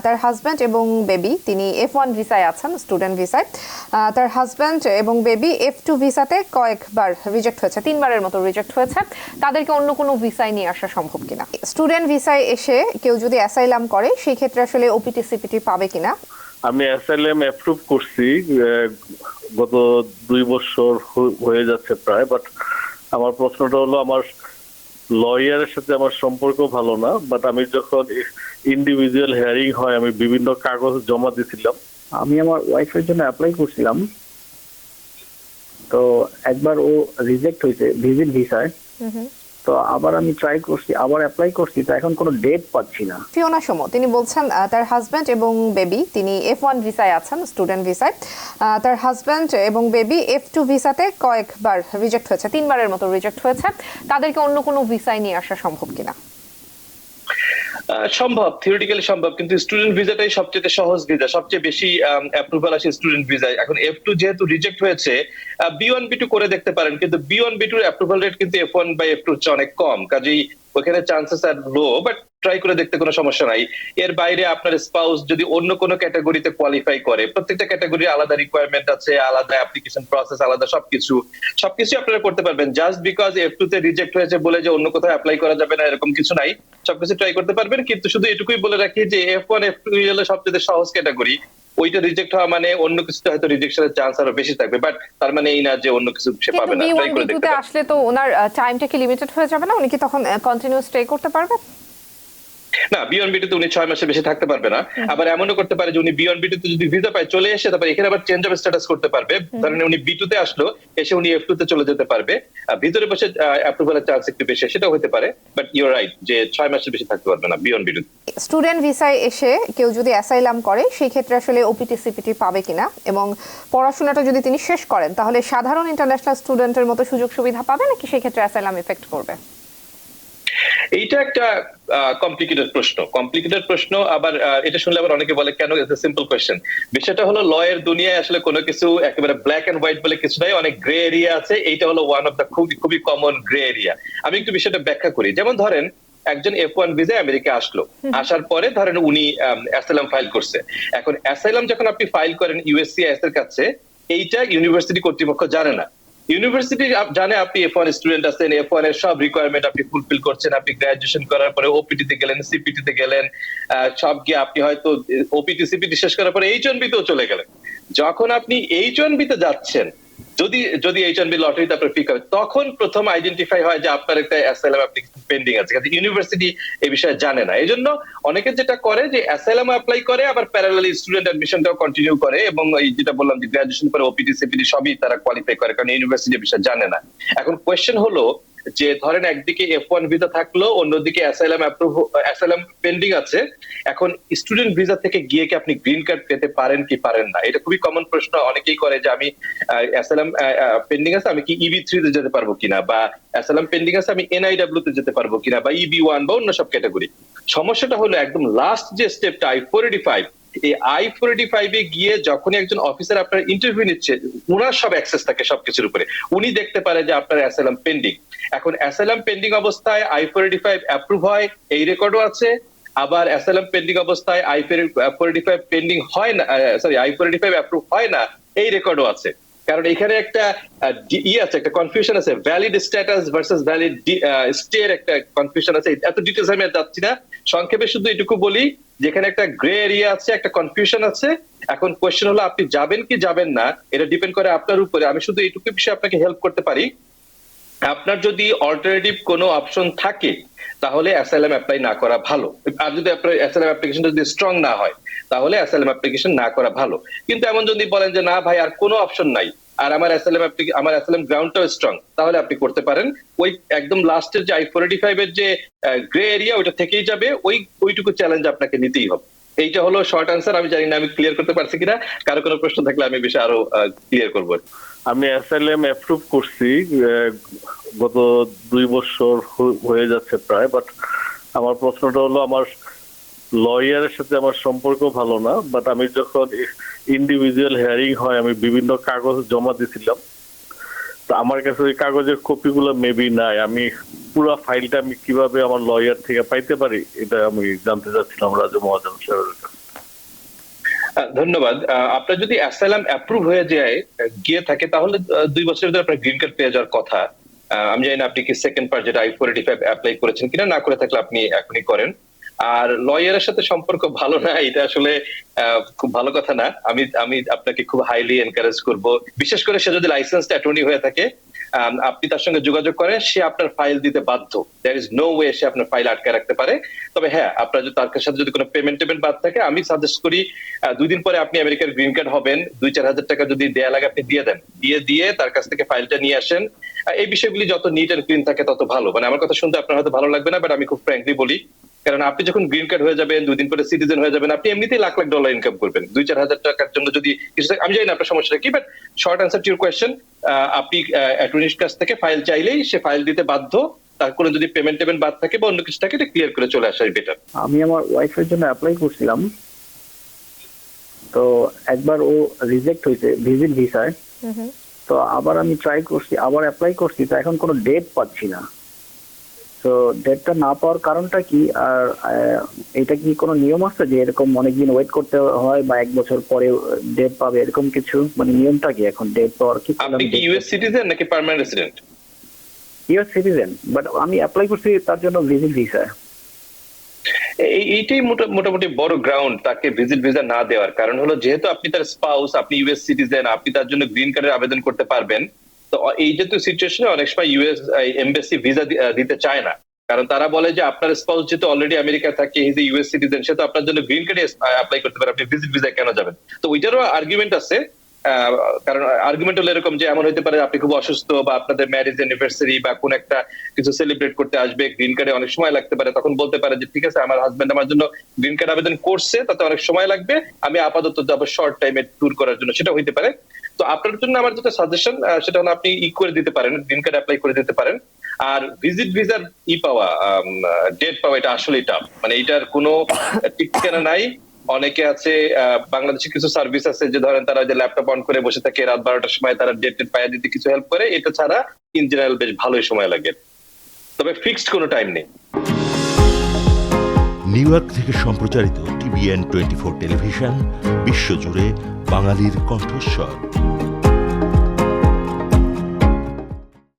তার হাজব্যান্ড এবং বেবি তিনি F1 ভিসায় আছেন, স্টুডেন্ট ভিসায়। তার হাজব্যান্ড এবং বেবি F2 ভিসাতে কয়েকবার রিজেক্ট হয়েছে, 3বারের মতো রিজেক্ট হয়েছে। তাদেরকে অন্য কোনো ভিসায় নিয়ে আসা সম্ভব কিনা? স্টুডেন্ট ভিসায় এসে কেউ যদি অ্যাসাইলাম করে সেই ক্ষেত্রে আসলে ওপিটি সিপিটি পাবে কিনা? আমি অ্যাসাইলাম অ্যাপ্রুভ করছি গত 2 বছর হয়ে যাচ্ছে প্রায়। বাট আমার প্রশ্নটা হলো, আমার লয়ারের সাথে আমার সম্পর্ক ভালো না। বাট আমি যখন ইন্ডিভিজুয়াল হিয়ারিং হয় আমি বিভিন্ন কাগজ জমা দিয়েছিলাম। আমি আমার ওয়াইফের জন্য অ্যাপ্লাই করছিলাম, তো একবার ও রিজেক্ট হয়েছে ভিজিট ভিসায়। তো আবার আমি ট্রাই করছি, আবার অ্যাপ্লাই করছি, তো এখন কোনো ডেট পাচ্ছি না। ফিওনা সুমো তিনি বলছেন তার হাজব্যান্ড এবং বেবি তিনি F1 ভিসায় আছেন, স্টুডেন্ট ভিসায়। তার হাজব্যান্ড এবং বেবি F2 ভিসাতে কয়েকবার রিজেক্ট হয়েছে, 3বারের মতো রিজেক্ট হয়েছে। তাদেরকে অন্য কোনো ভিসায় নিয়ে আসা সম্ভব কিনা? সম্ভব, থিওরিটিক্যালি সম্ভব, কিন্তু স্টুডেন্ট ভিসাটাই সবচেয়ে সহজ ভিসা, সবচেয়ে বেশি অ্যাপ্রুভাল আসে স্টুডেন্ট ভিসায়। এখন F2 যেহেতু রিজেক্ট হয়েছে, B1 B2 করে দেখতে পারেন, কিন্তু B1 B2 এর অ্যাপ্রুভাল রেট কিন্তু F1 বাই F2 হচ্ছে অনেক কম, কাজেই ওখানে chances R low. But try করে দেখতে কোনো সমস্যা নাই। এর বাইরে আপনার স্পাউস যদি অন্য কোনো ক্যাটাগরিতে কোয়ালিফাই করে, প্রত্যেকটা ক্যাটাগরির আলাদা রিকোয়ারমেন্ট আছে, আলাদা অ্যাপ্লিকেশন প্রসেস, আলাদা সবকিছু আপনারা করতে পারবেন। জাস্ট বিকজ F2 তে রিজেক্ট হয়েছে বলে যে অন্য কোথাও অ্যাপ্লাই করা যাবে না এরকম কিছু নাই, সবকিছু ট্রাই করতে পারবেন। কিন্তু শুধু এটুকুই বলে রাখি যে F1 F2 হলো সবচেয়ে সহজ ক্যাটাগরি, ওইটা রিজেক্ট হওয়া মানে অন্য কিছুতে হয়তো রিজেকশনের চান্স আরো বেশি থাকবে। বাট তার মানে এই না যে অন্য কিছু সে পাবে না। ট্রাই করে দেখতে পারেন। আসলে তো ওনার টাইমটা কি লিমিটেড হয়ে যাবে না? উনি কি তখন কন্টিনিউ স্টে করতে পারবে? না, B1 B2 তে উনি 6 মাসের বেশি থাকতে পারবে না। আবার এমনও করতে পারে যে উনি B1 B2 তে যদি ভিসা পায় চলে এসে তারপর এখানে আবার চেঞ্জ অফ স্ট্যাটাস করতে পারবে। ধরেন উনি B2 তে আসলো, এসে উনি F2 তে চলে যেতে পারবে। ভিতরে বসে অ্যাপ্রুভালের চান্স একটু বেশি, সেটাও হতে পারে। বাট ইউর রাইট যে 6 মাসের বেশি থাকতে পারবে না B1 B2। স্টুডেন্ট ভিসায় এসে কেউ যদি অ্যাসাইলাম করে সেই ক্ষেত্রে আসলে ওপিটি সিপিটি পাবে কিনা, এবং পড়াশোনাটা যদি তিনি শেষ করেন তাহলে সাধারণ ইন্টারন্যাশনাল স্টুডেন্টের মতো সুযোগ সুবিধা পাবে নাকি সেই ক্ষেত্রে অ্যাসাইলাম এফেক্ট করবে? এইটা একটা কমপ্লিকেটেড প্রশ্ন। আবার এটা শুনলে আবার অনেকে বলে কেন, ইটস আ সিম্পল কোশ্চেন। বিষয়টা হলো, লয়ের দুনিয়ায় আসলে কোনো কিছু একেবারে ব্ল্যাক এন্ড হোয়াইট বলে কিছু নাই, অনেক গ্রে এরিয়া আছে। এইটা হলো ওয়ান অফ দ্য খুবই কমন গ্রে এরিয়া। আমি একটু বিষয়টা ব্যাখ্যা করি। যেমন ধরেন একজন F1 ভিসায় আমেরিকা আসলো, আসার পরে ধরেন উনি অ্যাসাইলাম ফাইল করছে। এখন অ্যাসাইলাম যখন আপনি ফাইল করেন USCIS এর কাছে, এইটা ইউনিভার্সিটি কর্তৃপক্ষ জানে না। ইউনিভার্সিটি জানে আপনি F1 স্টুডেন্ট আছেন, F1 এর সব রিকোয়ারমেন্ট আপনি ফুলফিল করছেন, আপনি গ্রাজুয়েশন করার পরে ওপিটি তে গেলেন, সিপিটি তে গেলেন, সব গিয়ে আপনি হয়তো ওপিটি সিপিটি শেষ করার পরে H1B তেও চলে গেলেন। যখন আপনি H1B তে যাচ্ছেন, যদি H1B লটারিতে আপনার পিক হবে, তখন প্রথম আইডেন্টিফাই হয় যে আপনার একটা অ্যাসাইলাম অ্যাপ্লিকেশন পেন্ডিং আছে। কিন্তু ইউনিভার্সিটি এই বিষয়ে জানে না। এই জন্য অনেকে যেটা করে যে অ্যাসাইলাম অ্যাপ্লাই করে, আবার প্যারালালি স্টুডেন্ট অ্যাডমিশনটাও কন্টিনিউ করে, এবং এই যেটা বললাম যে গ্রাজুয়েশন করে ওপিটি সিপিটি সবই তারা কোয়ালিফাই করে, কারণ ইউনিভার্সিটি এই বিষয়ে জানে না। এখন কোয়েশ্চেন হলো যে ধরেন একদিকে F1 ভিসা থাকলো, অন্যদিকে অ্যাসাইলাম পেন্ডিং আছে। এখন স্টুডেন্ট ভিসা থেকে গিয়ে কি আপনি গ্রিন কার্ড পেতে পারেন কি পারেন না? এটা খুবই কমন প্রশ্ন। অনেকেই করে যে আমি অ্যাসাইলাম পেন্ডিং আছে, আমি কি EB3 তে যেতে পারবো কিনা, বা অ্যাসাইলাম পেন্ডিং আছে আমি NIW তে যেতে পারবো কিনা, বা EB1 বা অন্য সব ক্যাটাগরি। সমস্যাটা হলো একদম লাস্ট যে স্টেপটা I-485, এই I-485 এ গিয়ে যখনই একজন অফিসার আপনার ইন্টারভিউ নিচ্ছে, ওনার সব অ্যাক্সেস থাকে সবকিছুর উপরে, উনি দেখতে পারে যে আপনার অ্যাসাইলাম পেন্ডিং। এখন অ্যাসাইলাম পেন্ডিং অবস্থায় I-485 অ্যাপ্রুভ হয়, এই রেকর্ডও আছে। আবার অ্যাসাইলাম পেন্ডিং অবস্থায় I-485 পেন্ডিং হয় না, I-485 অ্যাপ্রুভ হয় না, এই রেকর্ডও আছে। কারণ এখানে একটা আছে, একটা কনফিউশন আছে, valid status versus valid stay এর একটা কনফিউশন আছে। এত ডিটেইলস আমি যাচ্ছি না, সংক্ষেপে শুধু এটুকু বলি যেখানে একটা গ্রে এরিয়া আছে, একটা কনফিউশন আছে। এখন কোয়েশ্চেন হলো আপনি যাবেন কি যাবেন না, এটা ডিপেন্ড করে আপনার উপরে। আমি শুধু এইটুকু বিষয়ে আপনাকে হেল্প করতে পারি। আপনার যদি অল্টারনেটিভ কোনো অপশন থাকে তাহলে অ্যাসাইলাম অ্যাপ্লাই না করা ভালো। আর যদি আপনার অ্যাসাইলাম অ্যাপ্লিকেশনটা যদি স্ট্রং না হয় তাহলে অ্যাসাইলাম অ্যাপ্লিকেশন না করা ভালো। কিন্তু এমন যদি বলেন যে না ভাই আর কোনো অপশন নাই, আর আমার অ্যাসাইলাম গ্রাউন্ডটাও স্ট্রং, তাহলে আপনি করতে পারেন। ওই একদম লাস্টের যে I-485 এর যে গ্রে এরিয়া, ওইটা থেকেই যাবে, ওইটুকু চ্যালেঞ্জ আপনাকে নিতেই হবে। এইটা হলো শর্ট আনসার। আমি জানি না আমি ক্লিয়ার করতে পারছি কিনা, কারো কোনো প্রশ্ন থাকলে আমি বিষয় আরো ক্লিয়ার করবো। আমি অ্যাসাইলাম অ্যাপ্রুভ করছি গত 2 বছর হয়ে যাচ্ছে প্রায়। বাট আমার প্রশ্নটা হলো, আমার লয়ারের সাথে আমার সম্পর্ক ভালো না। বাট আমি যখন ইন্ডিভিজুয়াল হিয়ারিং হয় আমি বিভিন্ন কাগজ জমা দিয়েছিলাম। তো আমার কাছে ওই কাগজের কপিগুলো মেবি নাই। আমি পুরো ফাইলটা আমি কিভাবে আমার লয়ার থেকে পাইতে পারি এটা আমি জানতে চাচ্ছিলাম রাজু মহাজন সাহেবের কাছে। ধন্যবাদ। আপনার যদি অ্যাসাইলাম অ্যাপ্রুভ হয়ে গিয়ে থাকে তাহলে 2 বছরের ভিতরে আপনার গ্রিন কার্ড পেয়ে যাওয়ার কথা। আমি জানি না আপনি কি সেকেন্ড পার্ট যেটা I-485 অ্যাপ্লাই করেছেন কিনা, না করে থাকলে আপনি এখনই করেন। আর লয়ারের সাথে সম্পর্ক ভালো না, এটা আসলে খুব ভালো কথা না। আমি আপনাকে খুব হাইলি এনকারেজ করব, বিশেষ করে সে যদি লাইসেন্সড অ্যাটর্নি হয়ে থাকে, আপনি তার সঙ্গে যোগাযোগ করেন, সে আপনার ফাইল দিতে বাধ্য। দেয়ার ইজ নো ওয়ে সে আপনার ফাইল আটকে রাখতে পারে। তবে হ্যাঁ, আপনার যদি তার সাথে যদি কোনো পেমেন্ট বাদ থাকে, আমি সাজেস্ট করি 2 দিন পরে আপনি আমেরিকার গ্রিন কার্ড হবেন, 2-4 হাজার টাকা যদি দেয়া লাগে আপনি দিয়ে দেন, দিয়ে তার কাছ থেকে ফাইলটা নিয়ে আসেন। এই বিষয়গুলি যত নিট এন্ড ক্লিন থাকে তত ভালো। মানে আমার কথা শুনতে আপনার হয়তো ভালো লাগবে না, বাট আমি খুব ফ্র্যাঙ্কলি বলি, কারণ আপনি যখন গ্রিন কার্ড হয়ে যাবেন, 2 দিন পরে সিটিজেন হয়ে যাবেন, আপনি এমনিতেই লাখ লাখ ডলার ইনকাম করবেন। 2-4 হাজার টাকার জন্য যদি কিছু, আমি জানি না আপনার সমস্যাটা কি, but short answer to your question, আপনি অ্যাটর্নির কাছ থেকে ফাইল চাইলেই সে ফাইল দিতে বাধ্য। তার কোনো যদি পেমেন্ট বাদ থাকে বা অন্য কিছু থাকে, এটা ক্লিয়ার করে চলে আসাই বেটার। আমি আমার ওয়াইফের জন্য অ্যাপ্লাই করছিলাম, তো একবার ও রিজেক্ট হয়েছে ভিজিট ভিসায়। তো আবার আমি ট্রাই করছি, আবার অ্যাপ্লাই করছি, তো এখন কোনো ডেট পাচ্ছি না। তো ডেটটা না পাওয়ার কারণটা কি? আর এটা কি কোনো নিয়ম আছে যে এরকম অনেকদিন ওয়েট করতে হয় বা 1 বছর পরে ডেট পাবে, এরকম কিছু? মানে নিয়মটা কি এখন ডেট পাওয়ার? কি আপনি কি ইউএস সিটিজেন নাকি permanent resident? US citizen, but আমি অ্যাপ্লাই করছি তার জন্য ভিজিট ভিসা। এইটাই মোটামুটি বড় গ্রাউন্ড তাকে ভিজিট ভিসা না দেওয়ার। কারণ হলো, যেহেতু আপনি তার স্পাউস, আপনি ইউএস সিটিজেন, আপনি তার জন্য গ্রিন কার্ডের আবেদন করতে পারবেন। তো এই জাতীয় সিচুয়েশনে অনেক সময় ইউএস এমবাসি ভিসা দিতে চায় না, কারণ তারা বলে যে আপনার স্পাউস যেহেতু অলরেডি আমেরিকা থাকে, হিজ ইউএস সিটিজেন, সে তো আপনার জন্য গ্রিন কার্ডে অ্যাপ্লাই করতে পারে, আপনি ভিজিট ভিসা কেন যাবেন? তো ওইটারও আর্গুমেন্ট আছে। কারণ আর্গুমেন্ট হলো এরকম যে এমন হতে পারে আপনি খুব অসুস্থ, বা আপনাদের ম্যারেজ অ্যানিভার্সারি বা কোন একটা কিছু সেলিব্রেট করতে আসবে, গ্রিন কার্ডে অনেক সময় লাগতে পারে। তখন বলতে পারে যে ঠিক আছে, আমার হাজবেন্ড আমার জন্য গ্রিন কার্ড আবেদন করছে, তাতে অনেক সময় লাগবে, আমি আপাতত যাবো শর্ট টাইমে ট্যুর করার জন্য, সেটা হইতে পারে। তো আপনার জন্য আমার যেটা সাজেশন, সেটা হলো আপনি করে দিতে পারেন, গ্রিন কার্ড অ্যাপ্লাই করে দিতে পারেন। আর ভিজিট ভিসার পাওয়া, ডেট পাওয়া, এটা আসলেই টাফ। মানে এটার কোনো ঠিক ঠিকানা নাই। অনেকে আছে, বাংলাদেশে কিছু সার্ভিস আছে যে ধরেন তারা যে ল্যাপটপ অন করে বসে থাকে, রাত 12টার সময় তারা ডেট পাইয়া দিতে কিছু হেল্প করে। এটা ছাড়া ইন জেনারেল বেশ ভালোই সময় লাগে, তবে ফিক্সড কোনো টাইম নেই। নিউ ইয়র্ক থেকে সম্প্রচারিত TVN 24 টেলিভিশন, বিশ্বজুড়ে বাঙালির কণ্ঠস্বর।